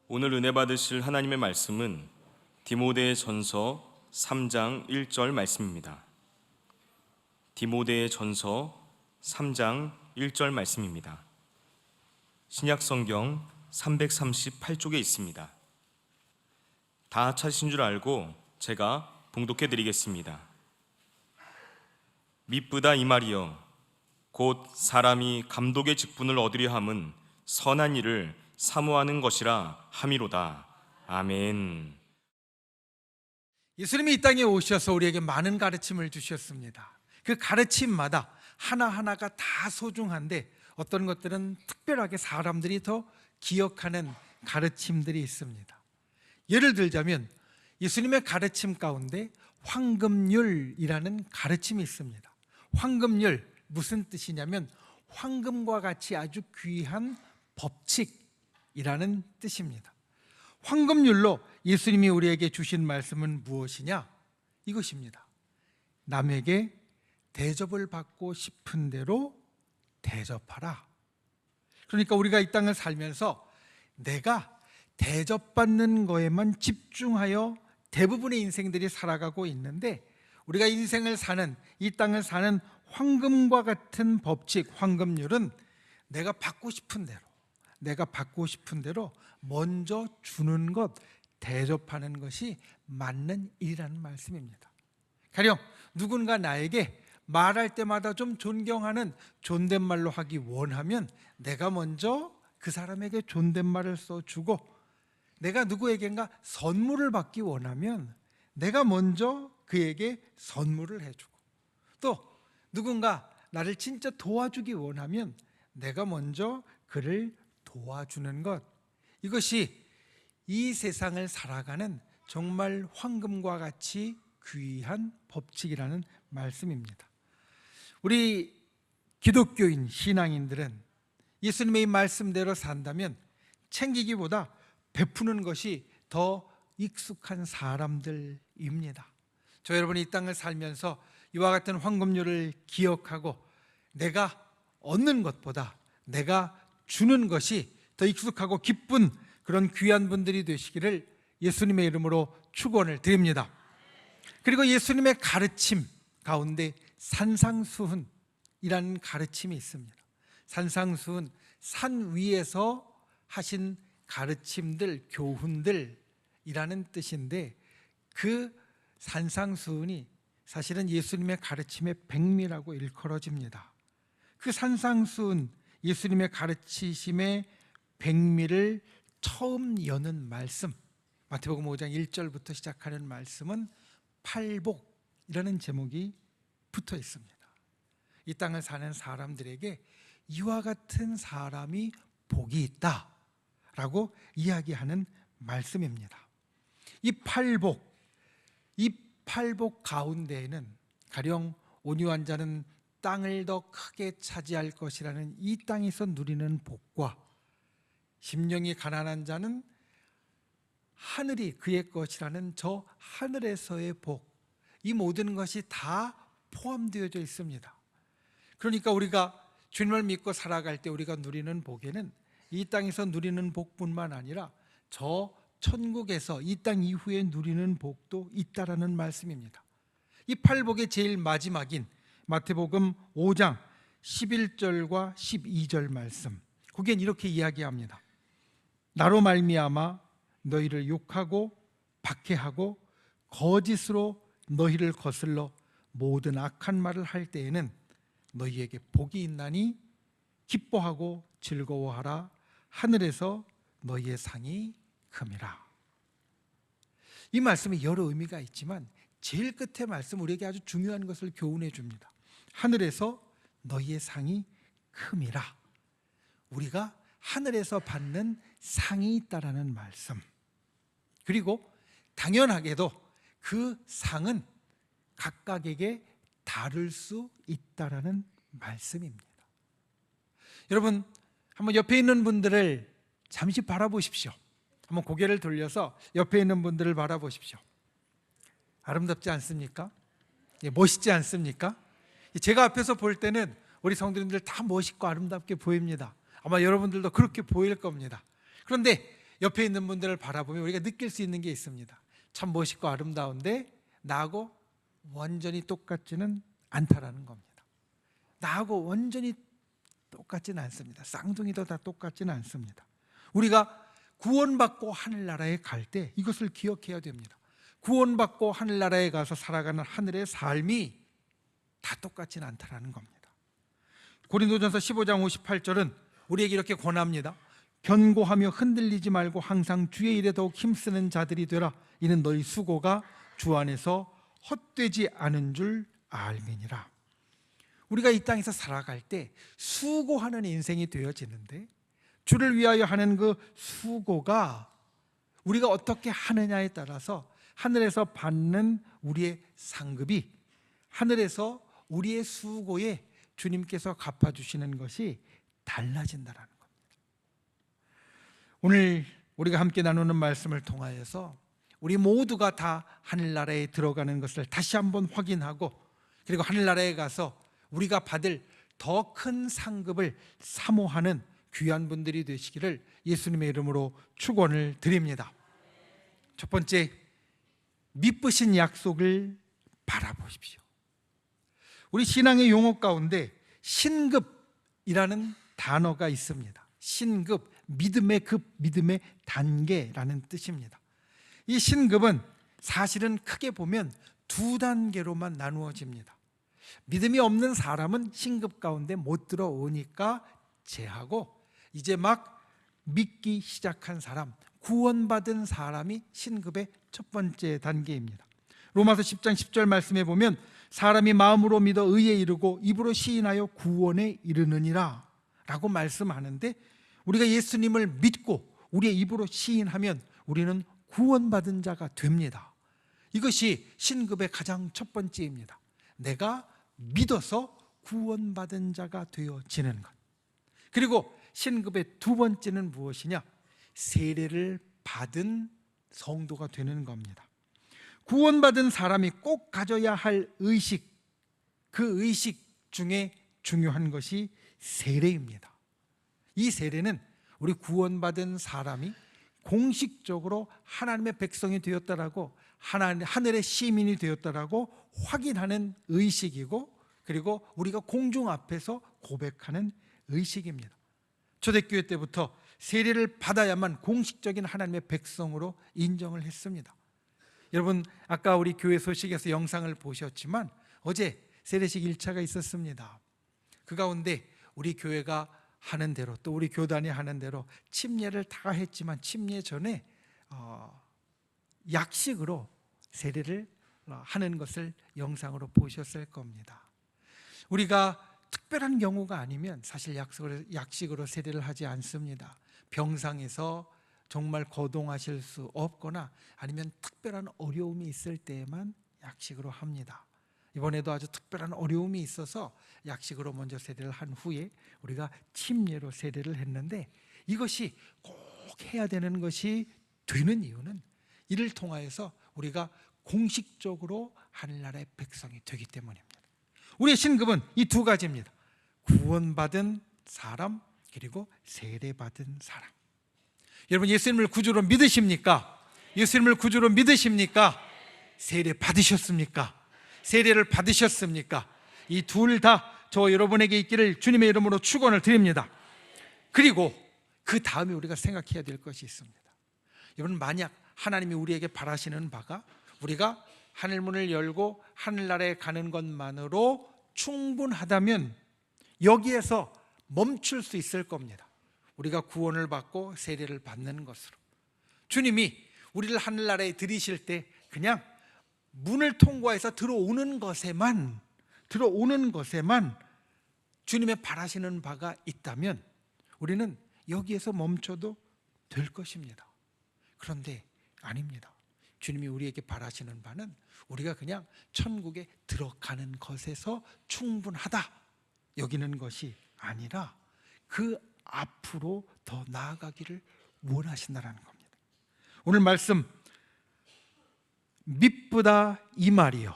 오늘 은혜 받으실 하나님의 말씀은 디모데전서 3장 1절 말씀입니다. 디모데전서 3장 1절 말씀입니다. 신약성경 338쪽에 있습니다. 다 찾으신 줄 알고 제가 봉독해 드리겠습니다. 미쁘다 이 말이여 곧 사람이 감독의 직분을 얻으려 함은 선한 일을 사모하는 것이라 함이로다. 아멘. 예수님이 이 땅에 오셔서 우리에게 많은 가르침을 주셨습니다. 그 가르침마다 하나하나가 다 소중한데 어떤 것들은 특별하게 사람들이 더 기억하는 가르침들이 있습니다. 예를 들자면 예수님의 가르침 가운데 황금률이라는 가르침이 있습니다. 황금률 무슨 뜻이냐면 황금과 같이 아주 귀한 법칙이라는 뜻입니다. 황금률로 예수님이 우리에게 주신 말씀은 무엇이냐? 이것입니다. 남에게 대접을 받고 싶은 대로 대접하라. 그러니까 우리가 이 땅을 살면서 내가 대접받는 거에만 집중하여 대부분의 인생들이 살아가고 있는데, 우리가 인생을 사는, 이 땅을 사는 황금과 같은 법칙, 황금률은 내가 받고 싶은 대로 먼저 주는 것, 대접하는 것이 맞는 일이라는 말씀입니다. 가령 누군가 나에게 말할 때마다 좀 존경하는 존댓말로 하기 원하면 내가 먼저 그 사람에게 존댓말을 써주고, 내가 누구에겐가 선물을 받기 원하면 내가 먼저 그에게 선물을 해주고, 또 누군가 나를 진짜 도와주기 원하면 내가 먼저 그를 도와주는 것, 이것이 이 세상을 살아가는 정말 황금과 같이 귀한 법칙이라는 말씀입니다. 우리 기독교인 신앙인들은 예수님의 이 말씀대로 산다면 챙기기보다 베푸는 것이 더 익숙한 사람들입니다. 저 여러분이 이 땅을 살면서 이와 같은 황금률을 기억하고 내가 얻는 것보다 내가 주는 것이 더 익숙하고 기쁜 그런 귀한 분들이 되시기를 예수님의 이름으로 축원을 드립니다. 그리고 예수님의 가르침 가운데 산상수훈이라는 가르침이 있습니다. 산상수훈, 산 위에서 하신 가르침들, 교훈들이라는 뜻인데, 그 산상수훈이 사실은 예수님의 가르침의 백미라고 일컬어집니다. 그 산상수훈, 예수님의 가르치심의 백미를 처음 여는 말씀, 마태복음 5장 1절부터 시작하는 말씀은 팔복이라는 제목이 붙어 있습니다. 이 땅을 사는 사람들에게 이와 같은 사람이 복이 있다라고 이야기하는 말씀입니다. 이 팔복 가운데에는 가령 온유한 자는 땅을 더 크게 차지할 것이라는 이 땅에서 누리는 복과, 심령이 가난한 자는 하늘이 그의 것이라는 저 하늘에서의 복, 이 모든 것이 다 포함되어져 있습니다. 그러니까 우리가 주님을 믿고 살아갈 때 우리가 누리는 복에는 이 땅에서 누리는 복뿐만 아니라 저 천국에서 이 땅 이후에 누리는 복도 있다라는 말씀입니다. 이 팔복의 제일 마지막인 마태복음 5장 11절과 12절 말씀, 거기엔 이렇게 이야기합니다. 나로 말미암아 너희를 욕하고 박해하고 거짓으로 너희를 거슬러 모든 악한 말을 할 때에는 너희에게 복이 있나니 기뻐하고 즐거워하라. 하늘에서 너희의 상이 큼이라. 이 말씀에 여러 의미가 있지만 제일 끝의 말씀, 우리에게 아주 중요한 것을 교훈해 줍니다. 하늘에서 너희의 상이 큼이라. 우리가 하늘에서 받는 상이 있다라는 말씀, 그리고 당연하게도 그 상은 각각에게 다를 수 있다라는 말씀입니다. 여러분, 한번 옆에 있는 분들을 잠시 바라보십시오. 한번 고개를 돌려서 옆에 있는 분들을 바라보십시오. 아름답지 않습니까? 멋있지 않습니까? 제가 앞에서 볼 때는 우리 성도님들 다 멋있고 아름답게 보입니다. 아마 여러분들도 그렇게 보일 겁니다. 그런데 옆에 있는 분들을 바라보면 우리가 느낄 수 있는 게 있습니다. 참 멋있고 아름다운데 나하고 완전히 똑같지는 않다라는 겁니다. 나하고 완전히 똑같지는 않습니다. 쌍둥이도 다 똑같지는 않습니다. 우리가 구원받고 하늘나라에 갈 때 이것을 기억해야 됩니다. 구원받고 하늘나라에 가서 살아가는 하늘의 삶이 다 똑같지는 않다라는 겁니다. 고린도전서 15장 58절은 우리에게 이렇게 권합니다. 견고하며 흔들리지 말고 항상 주의 일에 더욱 힘쓰는 자들이 되라. 이는 너희 수고가 주 안에서 헛되지 않은 줄 알미니라. 우리가 이 땅에서 살아갈 때 수고하는 인생이 되어지는데, 주를 위하여 하는 그 수고가 우리가 어떻게 하느냐에 따라서 하늘에서 받는 우리의 상급이, 하늘에서 우리의 수고에 주님께서 갚아주시는 것이 달라진다라는 겁니다. 오늘 우리가 함께 나누는 말씀을 통하여서 우리 모두가 다 하늘나라에 들어가는 것을 다시 한번 확인하고, 그리고 하늘나라에 가서 우리가 받을 더 큰 상급을 사모하는 귀한 분들이 되시기를 예수님의 이름으로 축원을 드립니다. 첫 번째, 미쁘신 약속을 바라보십시오. 우리 신앙의 용어 가운데 신급이라는 단어가 있습니다. 신급, 믿음의 급, 믿음의 단계라는 뜻입니다. 이 신급은 사실은 크게 보면 두 단계로만 나누어집니다. 믿음이 없는 사람은 신급 가운데 못 들어오니까 제하고, 이제 막 믿기 시작한 사람, 구원받은 사람이 신급의 첫 번째 단계입니다. 로마서 10장 10절 말씀에 보면 사람이 마음으로 믿어 의에 이르고 입으로 시인하여 구원에 이르느니라 라고 말씀하는데, 우리가 예수님을 믿고 우리의 입으로 시인하면 우리는 구원받은 자가 됩니다. 이것이 신급의 가장 첫 번째입니다. 내가 믿어서 구원받은 자가 되어지는 것. 그리고 신급의 두 번째는 무엇이냐? 세례를 받은 성도가 되는 겁니다. 구원받은 사람이 꼭 가져야 할 의식, 그 의식 중에 중요한 것이 세례입니다. 이 세례는 우리 구원받은 사람이 공식적으로 하나님의 백성이 되었다라고, 하늘의 시민이 되었다라고 확인하는 의식이고, 그리고 우리가 공중 앞에서 고백하는 의식입니다. 초대교회 때부터 세례를 받아야만 공식적인 하나님의 백성으로 인정을 했습니다. 여러분, 아까 우리 교회 소식에서 영상을 보셨지만 어제 세례식 1차가 있었습니다. 그 가운데 우리 교회가 하는 대로, 또 우리 교단이 하는 대로 침례를 다 했지만 침례 전에 약식으로 세례를 하는 것을 영상으로 보셨을 겁니다. 우리가 특별한 경우가 아니면 사실 약식으로 세례를 하지 않습니다. 병상에서 정말 거동하실 수 없거나 아니면 특별한 어려움이 있을 때에만 약식으로 합니다. 이번에도 아주 특별한 어려움이 있어서 약식으로 먼저 세례를 한 후에 우리가 침례로 세례를 했는데, 이것이 꼭 해야 되는 것이 되는 이유는 이를 통하여서 우리가 공식적으로 하늘나라의 백성이 되기 때문입니다. 우리의 신급은 이 두 가지입니다. 구원받은 사람, 그리고 세례받은 사람. 여러분, 예수님을 구주로 믿으십니까? 예수님을 구주로 믿으십니까? 세례 받으셨습니까? 세례를 받으셨습니까? 이 둘 다 저 여러분에게 있기를 주님의 이름으로 축원을 드립니다. 그리고 그 다음에 우리가 생각해야 될 것이 있습니다. 여러분, 만약 하나님이 우리에게 바라시는 바가 우리가 하늘문을 열고 하늘나라에 가는 것만으로 충분하다면 여기에서 멈출 수 있을 겁니다. 우리가 구원을 받고 세례를 받는 것으로 주님이 우리를 하늘나라에 들이실 때 그냥 문을 통과해서 들어오는 것에만 주님의 바라시는 바가 있다면 우리는 여기에서 멈춰도 될 것입니다. 그런데 아닙니다. 주님이 우리에게 바라시는 바는 우리가 그냥 천국에 들어가는 것에서 충분하다 여기는 것이 아니라 그 앞으로 더 나아가기를 원하신다는 겁니다. 오늘 말씀 미쁘다 이 말이요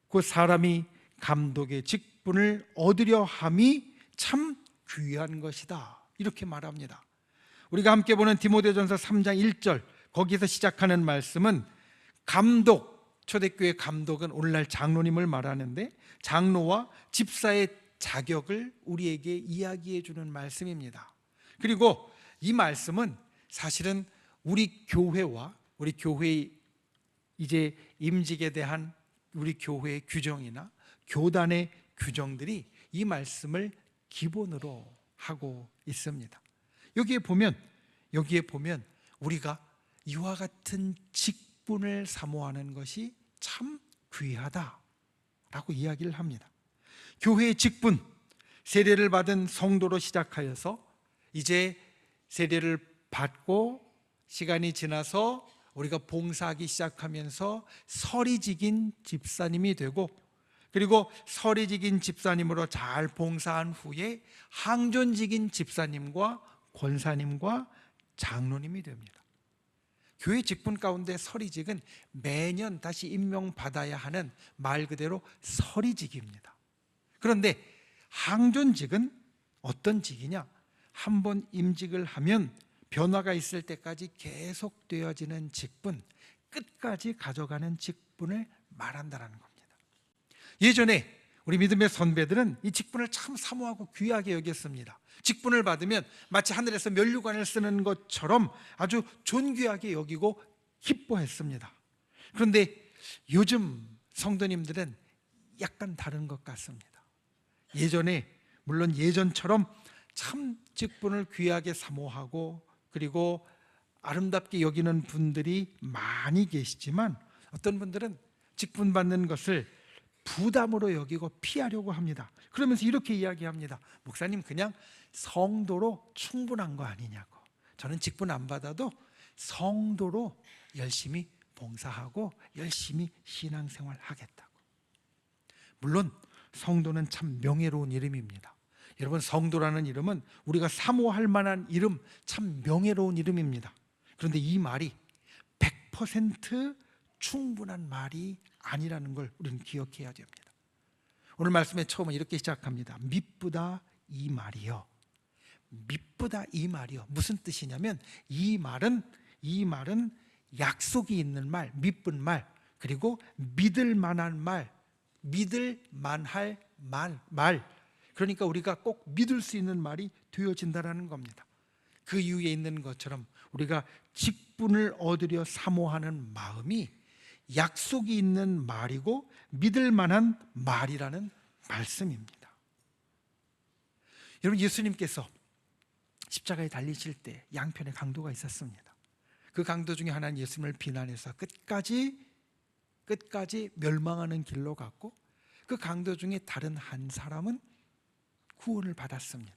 그 사람이 감독의 직분을 얻으려 함이 참 귀한 것이다 이렇게 말합니다. 우리가 함께 보는 디모데전서 3장 1절, 거기서 시작하는 말씀은 감독, 초대교회 감독은 오늘날 장로님을 말하는데 장로와 집사의 자격을 우리에게 이야기해 주는 말씀입니다. 그리고 이 말씀은 사실은 우리 교회와 우리 교회의 이제 임직에 대한 우리 교회의 규정이나 교단의 규정들이 이 말씀을 기본으로 하고 있습니다. 여기에 보면 우리가 이와 같은 직분을 사모하는 것이 참 귀하다라고 이야기를 합니다. 교회의 직분, 세례를 받은 성도로 시작하여서 이제 세례를 받고 시간이 지나서 우리가 봉사하기 시작하면서 서리직인 집사님이 되고, 그리고 서리직인 집사님으로 잘 봉사한 후에 항존직인 집사님과 권사님과 장로님이 됩니다. 교회 직분 가운데 서리직은 매년 다시 임명받아야 하는 말 그대로 서리직입니다. 그런데 항존직은 어떤 직이냐? 한번 임직을 하면 변화가 있을 때까지 계속되어지는 직분, 끝까지 가져가는 직분을 말한다는 겁니다. 예전에 우리 믿음의 선배들은 이 직분을 참 사모하고 귀하게 여겼습니다. 직분을 받으면 마치 하늘에서 면류관을 쓰는 것처럼 아주 존귀하게 여기고 기뻐했습니다. 그런데 요즘 성도님들은 약간 다른 것 같습니다. 예전에, 물론 예전처럼 참 직분을 귀하게 사모하고 그리고 아름답게 여기는 분들이 많이 계시지만, 어떤 분들은 직분 받는 것을 부담으로 여기고 피하려고 합니다. 그러면서 이렇게 이야기합니다. 목사님, 그냥 성도로 충분한 거 아니냐고. 저는 직분 안 받아도 성도로 열심히 봉사하고 열심히 신앙생활 하겠다고. 물론 성도는 참 명예로운 이름입니다. 여러분, 성도라는 이름은 우리가 사모할 만한 이름, 참 명예로운 이름입니다. 그런데 이 말이 100% 충분한 말이 아니라는 걸 우리는 기억해야 됩니다. 오늘 말씀의 처음은 이렇게 시작합니다. 미쁘다 이 말이요. 미쁘다 이 말이요. 무슨 뜻이냐면 이 말은 약속이 있는 말, 미쁜 말, 그리고 믿을 만한 말, 믿을 만할 말. 그러니까 우리가 꼭 믿을 수 있는 말이 되어진다는 겁니다. 그 이유에 있는 것처럼 우리가 직분을 얻으려 사모하는 마음이 약속이 있는 말이고 믿을 만한 말이라는 말씀입니다. 여러분, 예수님께서 십자가에 달리실 때 양편에 강도가 있었습니다. 그 강도 중에 하나는 예수님을 비난해서 끝까지 멸망하는 길로 갔고, 그 강도 중에 다른 한 사람은 구원을 받았습니다.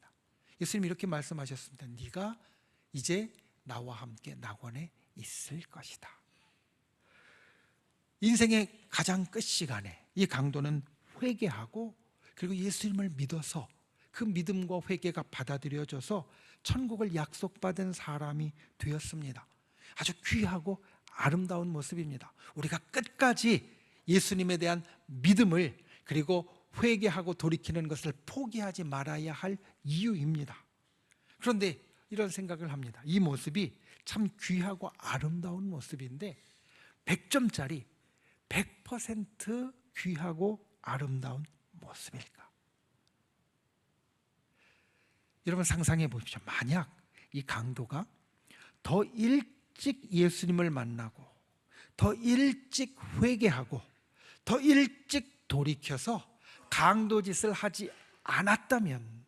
예수님이 이렇게 말씀하셨습니다. 네가 이제 나와 함께 낙원에 있을 것이다. 인생의 가장 끝 시간에 이 강도는 회개하고 그리고 예수님을 믿어서 그 믿음과 회개가 받아들여져서 천국을 약속받은 사람이 되었습니다. 아주 귀하고 아름다운 모습입니다. 우리가 끝까지 예수님에 대한 믿음을 그리고 회개하고 돌이키는 것을 포기하지 말아야 할 이유입니다. 그런데 이런 생각을 합니다. 이 모습이 참 귀하고 아름다운 모습인데 100점짜리 100% 귀하고 아름다운 모습일까? 여러분, 상상해 보십시오. 만약 이 강도가 더 일찍 예수님을 만나고 더 일찍 회개하고 더 일찍 돌이켜서 강도짓을 하지 않았다면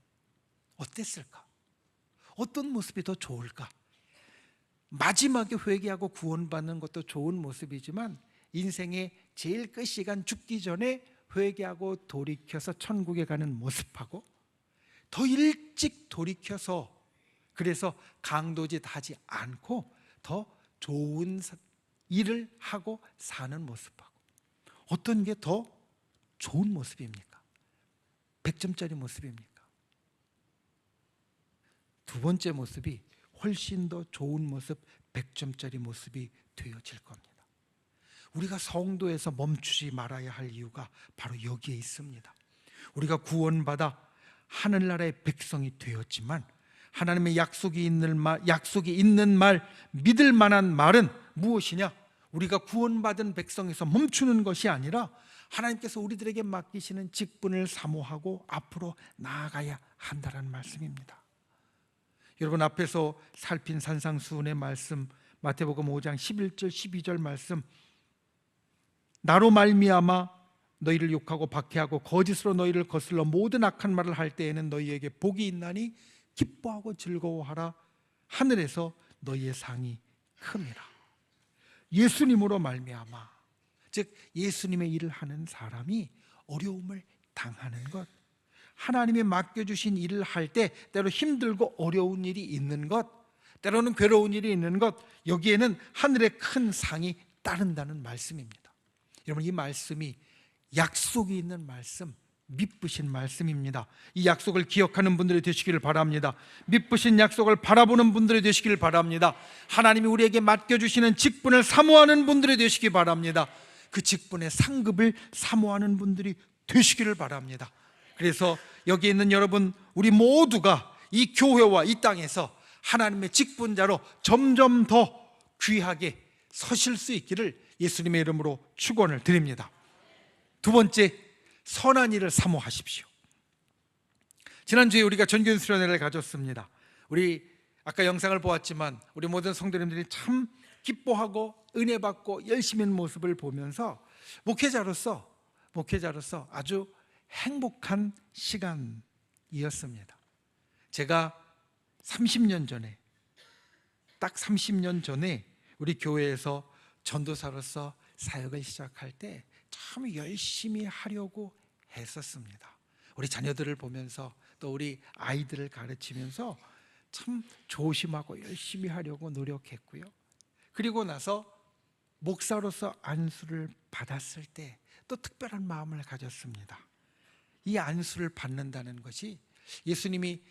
어땠을까? 어떤 모습이 더 좋을까? 마지막에 회개하고 구원받는 것도 좋은 모습이지만 인생의 제일 끝 시간, 죽기 전에 회개하고 돌이켜서 천국에 가는 모습하고 더 일찍 돌이켜서 그래서 강도짓 하지 않고 더 좋은 일을 하고 사는 모습하고 어떤 게 더 좋은 모습입니까? 100점짜리 모습입니까? 두 번째 모습이 훨씬 더 좋은 모습, 100점짜리 모습이 되어질 겁니다. 우리가 성도에서 멈추지 말아야 할 이유가 바로 여기에 있습니다. 우리가 구원받아 하늘나라의 백성이 되었지만 하나님의 약속이 있는 말, 믿을 만한 말은 무엇이냐? 우리가 구원받은 백성에서 멈추는 것이 아니라 하나님께서 우리들에게 맡기시는 직분을 사모하고 앞으로 나아가야 한다는 말씀입니다. 여러분, 앞에서 살핀 산상수훈의 말씀, 마태복음 5장 11절 12절 말씀, 나로 말미암아 너희를 욕하고 박해하고 거짓으로 너희를 거슬러 모든 악한 말을 할 때에는 너희에게 복이 있나니 기뻐하고 즐거워하라. 하늘에서 너희의 상이 큼이라. 예수님으로 말미암아, 즉 예수님의 일을 하는 사람이 어려움을 당하는 것, 하나님이 맡겨주신 일을 할 때 때로 힘들고 어려운 일이 있는 것, 때로는 괴로운 일이 있는 것, 여기에는 하늘의 큰 상이 따른다는 말씀입니다. 여러분, 이 말씀이 약속이 있는 말씀, 미쁘신 말씀입니다. 이 약속을 기억하는 분들이 되시기를 바랍니다. 미쁘신 약속을 바라보는 분들이 되시기를 바랍니다. 하나님이 우리에게 맡겨주시는 직분을 사모하는 분들이 되시기 바랍니다. 그 직분의 상급을 사모하는 분들이 되시기를 바랍니다. 그래서 여기 있는 여러분, 우리 모두가 이 교회와 이 땅에서 하나님의 직분자로 점점 더 귀하게 서실 수 있기를 예수님의 이름으로 축원을 드립니다. 두 번째, 선한 일을 사모하십시오. 지난주에 우리가 전교연 수련회를 가졌습니다. 우리 아까 영상을 보았지만 우리 모든 성도님들이 참 기뻐하고 은혜 받고 열심히 하는 모습을 보면서 목회자로서 아주 행복한 시간이었습니다. 제가 30년 전에, 딱 30년 전에 우리 교회에서 전도사로서 사역을 시작할 때 참 열심히 하려고 했었습니다. 우리 자녀들을 보면서 또 우리 아이들을 가르치면서 참 조심하고 열심히 하려고 노력했고요. 그리고 나서 목사로서 안수를 받았을 때 또 특별한 마음을 가졌습니다. 이 안수를 받는다는 것이 예수님이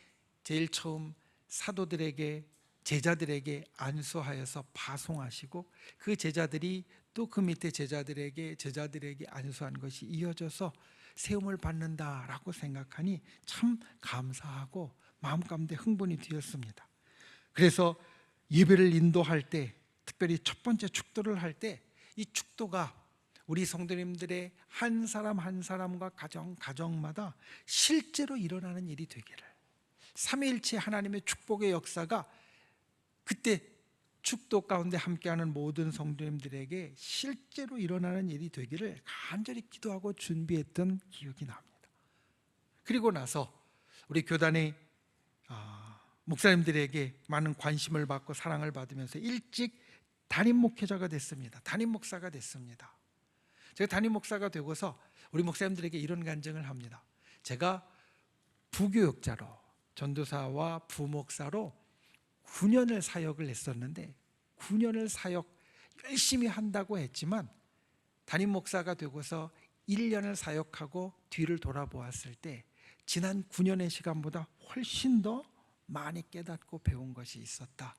제일 처음 사도들에게, 제자들에게 안수하여서 파송하시고 그 제자들이 또 그 밑에 제자들에게 안수한 것이 이어져서 세움을 받는다라고 생각하니 참 감사하고 마음 가운데 흥분이 되었습니다. 그래서 예배를 인도할 때, 특별히 첫 번째 축도를 할 때 이 축도가 우리 성도님들의 한 사람 한 사람과 가정마다 실제로 일어나는 일이 되기를, 삼위일체 하나님의 축복의 역사가 그때 축도 가운데 함께하는 모든 성도님들에게 실제로 일어나는 일이 되기를 간절히 기도하고 준비했던 기억이 납니다. 그리고 나서 우리 교단의 목사님들에게 많은 관심을 받고 사랑을 받으면서 일찍 담임 목회자가 됐습니다. 담임 목사가 됐습니다. 제가 담임 목사가 되고서 우리 목사님들에게 이런 간증을 합니다. 제가 부교육자로, 전도사와 부목사로 9년을 사역을 했었는데 9년을 사역 열심히 한다고 했지만 담임 목사가 되고서 1년을 사역하고 뒤를 돌아보았을 때 지난 9년의 시간보다 훨씬 더 많이 깨닫고 배운 것이 있었다.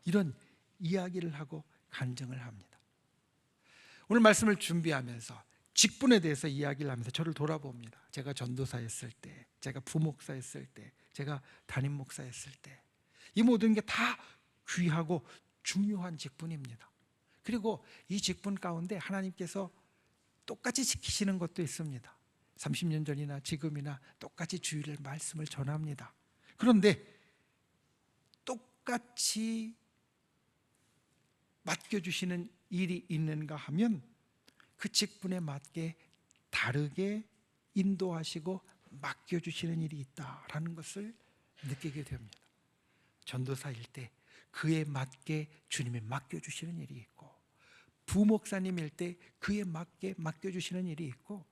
이런 이야기를 하고 간증을 합니다. 오늘 말씀을 준비하면서 직분에 대해서 이야기를 하면서 저를 돌아봅니다. 제가 전도사였을 때, 제가 부목사였을 때, 제가 담임 목사였을 때, 이 모든 게 다 귀하고 중요한 직분입니다. 그리고 이 직분 가운데 하나님께서 똑같이 지키시는 것도 있습니다. 30년 전이나 지금이나 똑같이 주일을 말씀을 전합니다. 그런데 똑같이 맡겨주시는 일이 있는가 하면 그 직분에 맞게 다르게 인도하시고 맡겨주시는 일이 있다라는 것을 느끼게 됩니다. 전도사일 때 그에 맞게 주님이 맡겨주시는 일이 있고, 부목사님일 때 그에 맞게 맡겨주시는 일이 있고,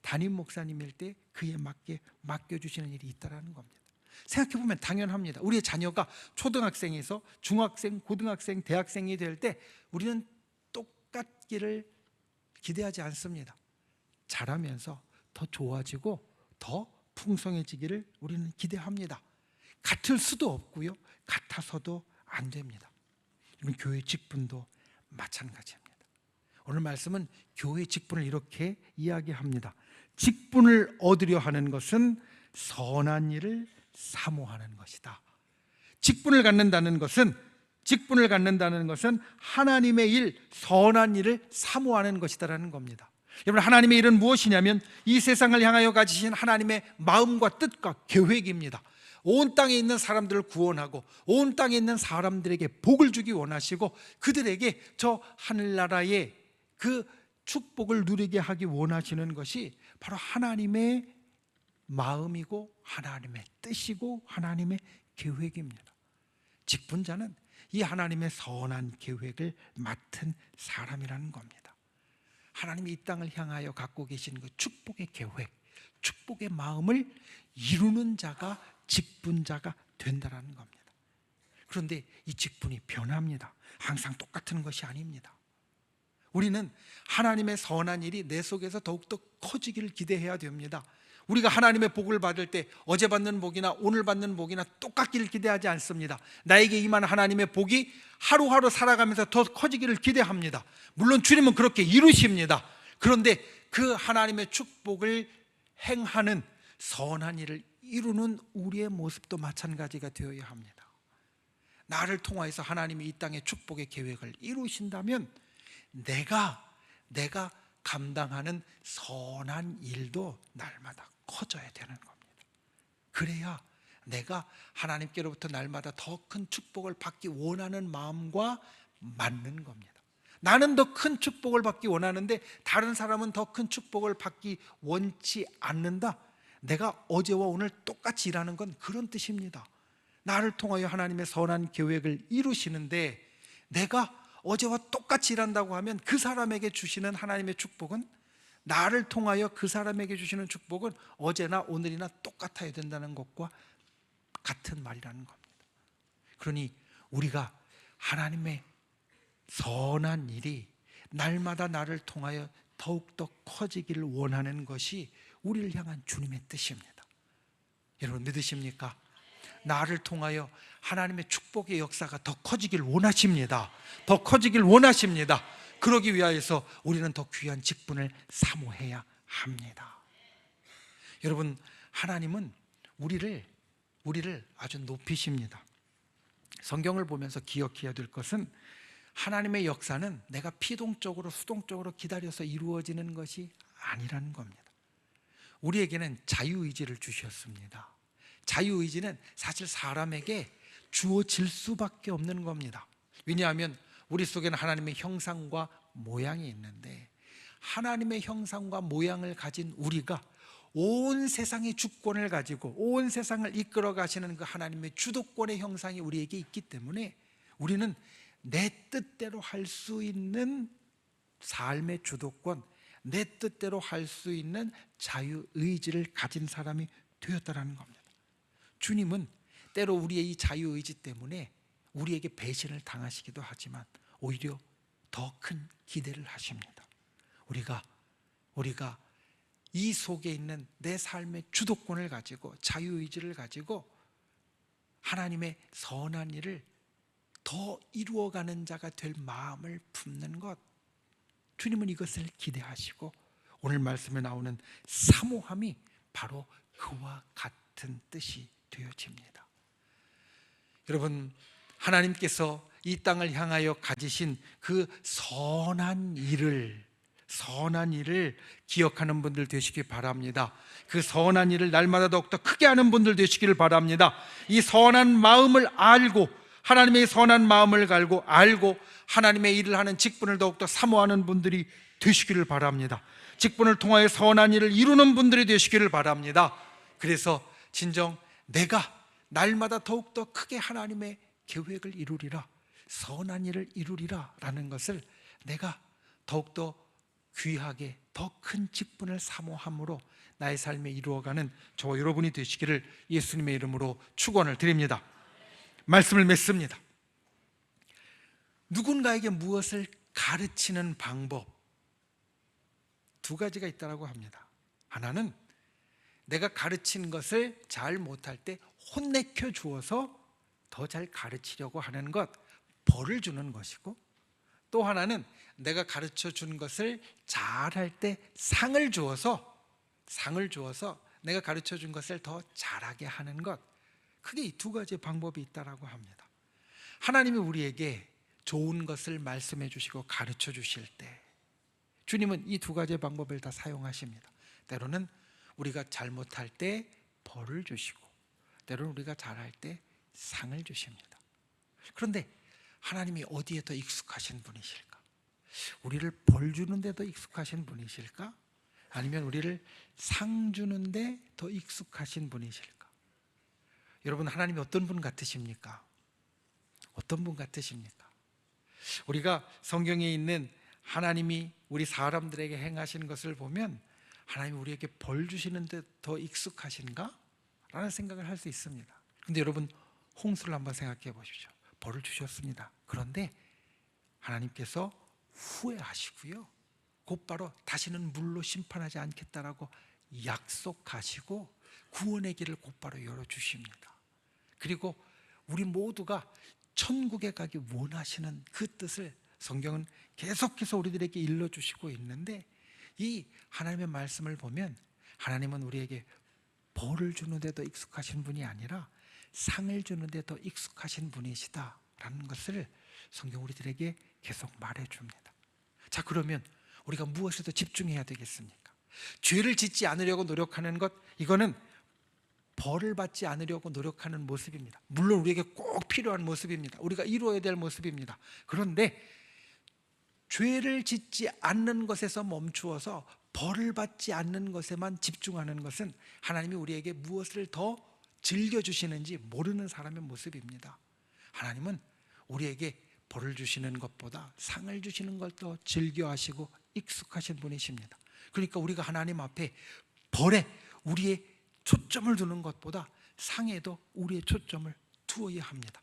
담임 목사님일 때 그에 맞게 맡겨주시는 일이 있다는 겁니다. 생각해보면 당연합니다. 우리의 자녀가 초등학생에서 중학생, 고등학생, 대학생이 될 때 우리는 똑같기를 기대하지 않습니다. 자라면서 더 좋아지고 더 풍성해지기를 우리는 기대합니다. 같을 수도 없고요, 같아서도 안 됩니다. 교회 직분도 마찬가지입니다. 오늘 말씀은 교회 직분을 이렇게 이야기합니다. 직분을 얻으려 하는 것은 선한 일을 사모하는 것이다. 직분을 갖는다는 것은 하나님의 일, 선한 일을 사모하는 것이다라는 겁니다. 여러분, 하나님의 일은 무엇이냐면 이 세상을 향하여 가지신 하나님의 마음과 뜻과 계획입니다. 온 땅에 있는 사람들을 구원하고 온 땅에 있는 사람들에게 복을 주기 원하시고 그들에게 저 하늘나라의 그 축복을 누리게 하기 원하시는 것이 바로 하나님의 마음이고 하나님의 뜻이고 하나님의 계획입니다. 직분자는 이 하나님의 선한 계획을 맡은 사람이라는 겁니다. 하나님이 이 땅을 향하여 갖고 계신 그 축복의 계획, 축복의 마음을 이루는 자가 직분자가 된다는 겁니다. 그런데 이 직분이 변합니다. 항상 똑같은 것이 아닙니다. 우리는 하나님의 선한 일이 내 속에서 더욱더 커지기를 기대해야 됩니다. 우리가 하나님의 복을 받을 때 어제 받는 복이나 오늘 받는 복이나 똑같기를 기대하지 않습니다. 나에게 임한 하나님의 복이 하루하루 살아가면서 더 커지기를 기대합니다. 물론 주님은 그렇게 이루십니다. 그런데 그 하나님의 축복을 행하는 선한 일을 이루는 우리의 모습도 마찬가지가 되어야 합니다. 나를 통하여서 하나님이 이 땅의 축복의 계획을 이루신다면 내가 감당하는 선한 일도 날마다 커져야 되는 겁니다. 그래야 내가 하나님께로부터 날마다 더 큰 축복을 받기 원하는 마음과 맞는 겁니다. 나는 더 큰 축복을 받기 원하는데 다른 사람은 더 큰 축복을 받기 원치 않는다. 내가 어제와 오늘 똑같이 일하는 건 그런 뜻입니다. 나를 통하여 하나님의 선한 계획을 이루시는데 내가 어제와 똑같이 일한다고 하면 그 사람에게 주시는 하나님의 축복은, 나를 통하여 그 사람에게 주시는 축복은 어제나 오늘이나 똑같아야 된다는 것과 같은 말이라는 겁니다. 그러니 우리가 하나님의 선한 일이 날마다 나를 통하여 더욱더 커지기를 원하는 것이 우리를 향한 주님의 뜻입니다. 여러분 믿으십니까? 나를 통하여 하나님의 축복의 역사가 더 커지길 원하십니다. 더 커지길 원하십니다. 그러기 위하여서 우리는 더 귀한 직분을 사모해야 합니다. 여러분, 하나님은 우리를 아주 높이십니다. 성경을 보면서 기억해야 될 것은 하나님의 역사는 내가 피동적으로 수동적으로 기다려서 이루어지는 것이 아니라는 겁니다. 우리에게는 자유의지를 주셨습니다. 자유의지는 사실 사람에게 주어질 수밖에 없는 겁니다. 왜냐하면 우리 속에는 하나님의 형상과 모양이 있는데 하나님의 형상과 모양을 가진 우리가 온 세상의 주권을 가지고 온 세상을 이끌어 가시는 그 하나님의 주도권의 형상이 우리에게 있기 때문에 우리는 내 뜻대로 할 수 있는 삶의 주도권, 내 뜻대로 할 수 있는 자유의지를 가진 사람이 되었다는 겁니다. 주님은 때로 우리의 이 자유의지 때문에 우리에게 배신을 당하시기도 하지만 오히려 더 큰 기대를 하십니다. 우리가 이 속에 있는 내 삶의 주도권을 가지고 자유의지를 가지고 하나님의 선한 일을 더 이루어가는 자가 될 마음을 품는 것, 주님은 이것을 기대하시고 오늘 말씀에 나오는 사모함이 바로 그와 같은 뜻이 되어집니다. 여러분, 하나님께서 이 땅을 향하여 가지신 그 선한 일을 기억하는 분들 되시길 바랍니다. 그 선한 일을 날마다 더욱더 크게 하는 분들 되시기를 바랍니다. 이 선한 마음을 알고 하나님의 선한 마음을 알고 하나님의 일을 하는 직분을 더욱더 사모하는 분들이 되시기를 바랍니다. 직분을 통하여 선한 일을 이루는 분들이 되시기를 바랍니다. 그래서 진정 내가 날마다 더욱더 크게 하나님의 계획을 이루리라, 선한 일을 이루리라 라는 것을 내가 더욱더 귀하게 더 큰 직분을 사모함으로 나의 삶에 이루어가는 저와 여러분이 되시기를 예수님의 이름으로 축원을 드립니다. 말씀을 맺습니다. 누군가에게 무엇을 가르치는 방법 두 가지가 있다고 합니다. 하나는 내가 가르친 것을 잘 못할 때 혼내켜 주어서 더 잘 가르치려고 하는 것, 벌을 주는 것이고, 또 하나는 내가 가르쳐 준 것을 잘할 때 상을 주어서 내가 가르쳐 준 것을 더 잘하게 하는 것, 크게 이 두 가지 방법이 있다라고 합니다. 하나님이 우리에게 좋은 것을 말씀해 주시고 가르쳐 주실 때 주님은 이 두 가지 방법을 다 사용하십니다. 때로는 우리가 잘못할 때 벌을 주시고, 때로는 우리가 잘할 때 상을 주십니다. 그런데 하나님이 어디에 더 익숙하신 분이실까? 우리를 벌 주는데 더 익숙하신 분이실까? 아니면 우리를 상 주는데 더 익숙하신 분이실까? 여러분, 하나님이 어떤 분 같으십니까? 어떤 분 같으십니까? 우리가 성경에 있는 하나님이 우리 사람들에게 행하신 것을 보면 하나님이 우리에게 벌 주시는데 더 익숙하신가? 라는 생각을 할 수 있습니다. 그런데 여러분, 홍수를 한번 생각해 보십시오. 벌을 주셨습니다. 그런데 하나님께서 후회하시고요, 곧바로 다시는 물로 심판하지 않겠다라고 약속하시고 구원의 길을 곧바로 열어주십니다. 그리고 우리 모두가 천국에 가기 원하시는 그 뜻을 성경은 계속해서 우리들에게 일러주시고 있는데, 이 하나님의 말씀을 보면 하나님은 우리에게 벌을 주는데 더 익숙하신 분이 아니라 상을 주는데 더 익숙하신 분이시다라는 것을 성경 우리들에게 계속 말해줍니다. 자, 그러면 우리가 무엇에 더 집중해야 되겠습니까? 죄를 짓지 않으려고 노력하는 것, 이거는 벌을 받지 않으려고 노력하는 모습입니다. 물론 우리에게 꼭 필요한 모습입니다. 우리가 이루어야 될 모습입니다. 그런데 죄를 짓지 않는 것에서 멈추어서 벌을 받지 않는 것에만 집중하는 것은 하나님이 우리에게 무엇을 더 즐겨주시는지 모르는 사람의 모습입니다. 하나님은 우리에게 벌을 주시는 것보다 상을 주시는 걸 더 즐겨하시고 익숙하신 분이십니다. 그러니까 우리가 하나님 앞에 벌에 우리의 초점을 두는 것보다 상에도 우리의 초점을 두어야 합니다.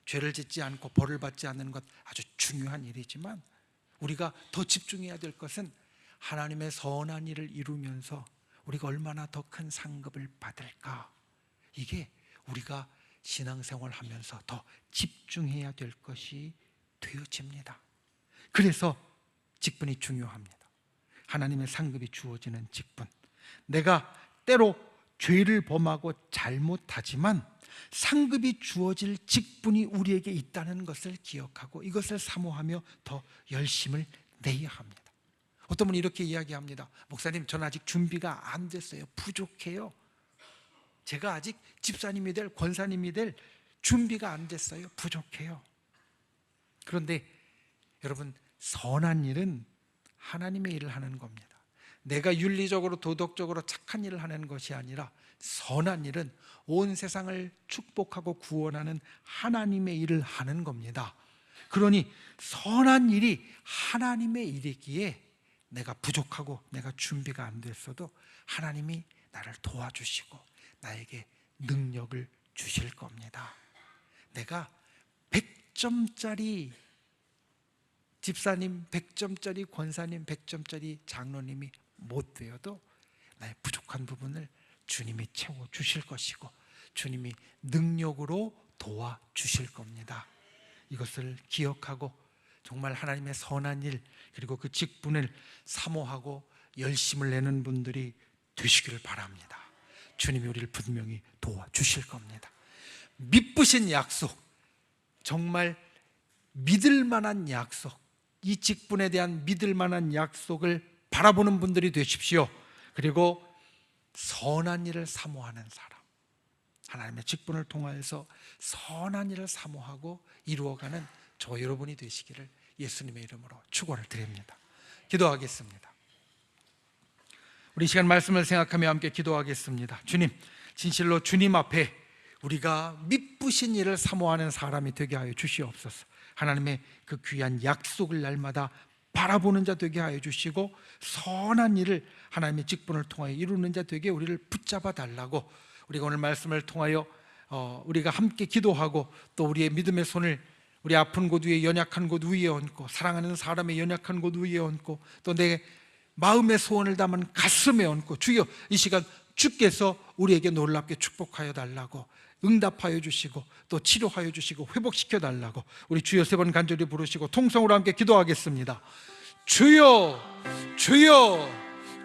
죄를 짓지 않고 벌을 받지 않는 것 아주 중요한 일이지만 우리가 더 집중해야 될 것은 하나님의 선한 일을 이루면서 우리가 얼마나 더 큰 상급을 받을까, 이게 우리가 신앙생활을 하면서 더 집중해야 될 것이 되어집니다. 그래서 직분이 중요합니다. 하나님의 상급이 주어지는 직분. 내가 때로 죄를 범하고 잘못하지만 상급이 주어질 직분이 우리에게 있다는 것을 기억하고 이것을 사모하며 더 열심을 내야 합니다. 어떤 분이 이렇게 이야기합니다. 목사님, 저는 아직 준비가 안 됐어요. 부족해요. 제가 아직 집사님이 될, 권사님이 될 준비가 안 됐어요. 부족해요. 그런데 여러분, 선한 일은 하나님의 일을 하는 겁니다. 내가 윤리적으로 도덕적으로 착한 일을 하는 것이 아니라 선한 일은 온 세상을 축복하고 구원하는 하나님의 일을 하는 겁니다. 그러니 선한 일이 하나님의 일이기에 내가 부족하고 내가 준비가 안 됐어도 하나님이 나를 도와주시고 나에게 능력을 주실 겁니다. 내가 100점짜리 집사님, 100점짜리 권사님, 100점짜리 장로님이 못 되어도 나의 부족한 부분을 주님이 채워주실 것이고 주님이 능력으로 도와주실 겁니다. 이것을 기억하고 정말 하나님의 선한 일, 그리고 그 직분을 사모하고 열심을 내는 분들이 되시기를 바랍니다. 주님이 우리를 분명히 도와주실 겁니다. 믿으신 약속, 정말 믿을 만한 약속, 이 직분에 대한 믿을 만한 약속을 바라보는 분들이 되십시오. 그리고 선한 일을 사모하는 사람, 하나님의 직분을 통하여서 선한 일을 사모하고 이루어가는 저 여러분이 되시기를 예수님의 이름으로 축원을 드립니다. 기도하겠습니다. 우리 이 시간 말씀을 생각하며 함께 기도하겠습니다. 주님, 진실로 주님 앞에 우리가 믿으신 일을 사모하는 사람이 되게 하여 주시옵소서. 하나님의 그 귀한 약속을 날마다 바라보는 자 되게 하여 주시고 선한 일을 하나님의 직분을 통하여 이루는 자 되게 우리를 붙잡아 달라고, 우리가 오늘 말씀을 통하여 우리가 함께 기도하고 또 우리의 믿음의 손을 우리 아픈 곳 위에, 연약한 곳 위에 얹고, 사랑하는 사람의 연약한 곳 위에 얹고, 또 내 마음의 소원을 담은 가슴에 얹고, 주여 이 시간 주께서 우리에게 놀랍게 축복하여 달라고, 응답하여 주시고 또 치료하여 주시고 회복시켜 달라고 우리 주여 세 번 간절히 부르시고 통성으로 함께 기도하겠습니다. 주여, 주여,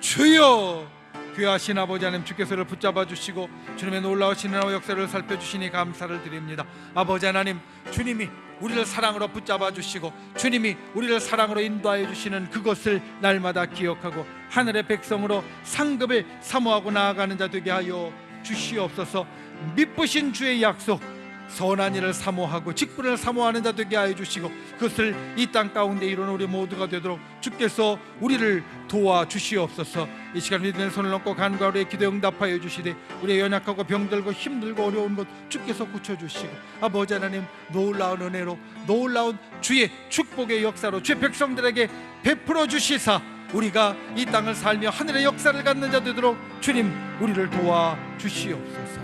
주여, 귀하신 아버지 하나님, 주께서를 붙잡아 주시고 주님의 놀라우신 은혜와 역사를 살펴주시니 감사를 드립니다. 아버지 하나님, 주님이 우리를 사랑으로 붙잡아 주시고 주님이 우리를 사랑으로 인도하여 주시는 그것을 날마다 기억하고 하늘의 백성으로 상급을 사모하고 나아가는 자 되게 하여 주시옵소서. 미쁘신 주의 약속, 선한 일을 사모하고 직분을 사모하는 자 되게 하여 주시고 그것을 이 땅 가운데 이루는 우리 모두가 되도록 주께서 우리를 도와주시옵소서. 이 시간 믿음의 손을 얹고 간구하여 기도 응답하여 주시되 우리의 연약하고 병들고 힘들고 어려운 것 주께서 고쳐주시고 아버지 하나님, 놀라운 은혜로 놀라운 주의 축복의 역사로 주의 백성들에게 베풀어 주시사 우리가 이 땅을 살며 하늘의 역사를 갖는 자 되도록 주님 우리를 도와주시옵소서.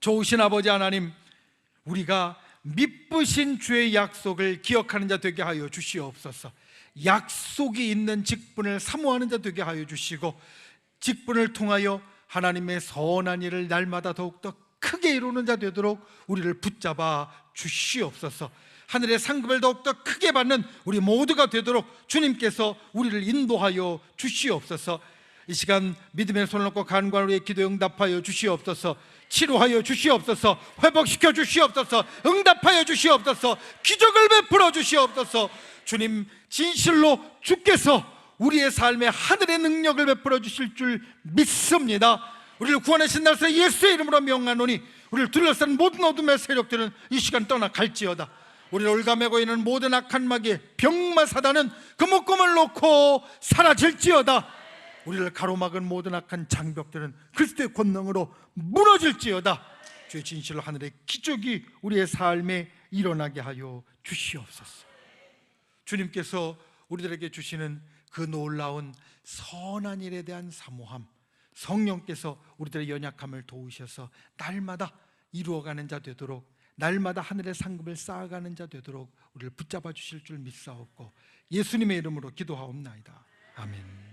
좋으신 아버지 하나님, 우리가 미쁘신 주의 약속을 기억하는 자 되게 하여 주시옵소서. 약속이 있는 직분을 사모하는 자 되게 하여 주시고 직분을 통하여 하나님의 선한 일을 날마다 더욱더 크게 이루는 자 되도록 우리를 붙잡아 주시옵소서. 하늘의 상급을 더욱더 크게 받는 우리 모두가 되도록 주님께서 우리를 인도하여 주시옵소서. 이 시간 믿음의 손을 놓고 간구하는 우리의 기도 응답하여 주시옵소서. 치료하여 주시옵소서. 회복시켜 주시옵소서. 응답하여 주시옵소서. 기적을 베풀어 주시옵소서. 주님, 진실로 주께서 우리의 삶에 하늘의 능력을 베풀어 주실 줄 믿습니다. 우리를 구원하신 날서 예수의 이름으로 명하노니 우리를 둘러싼 모든 어둠의 세력들은 이 시간 떠나갈지어다. 우리를 올가매고 있는 모든 악한 마귀 병마 사단은 그 묶음을 놓고 사라질지어다. 우리를 가로막은 모든 악한 장벽들은 그리스도의 권능으로 무너질지어다. 주의 진실로 하늘의 기적이 우리의 삶에 일어나게 하여 주시옵소서. 주님께서 우리들에게 주시는 그 놀라운 선한 일에 대한 사모함, 성령께서 우리들의 연약함을 도우셔서 날마다 이루어가는 자 되도록, 날마다 하늘의 상급을 쌓아가는 자 되도록 우리를 붙잡아 주실 줄 믿사옵고 예수님의 이름으로 기도하옵나이다. 아멘.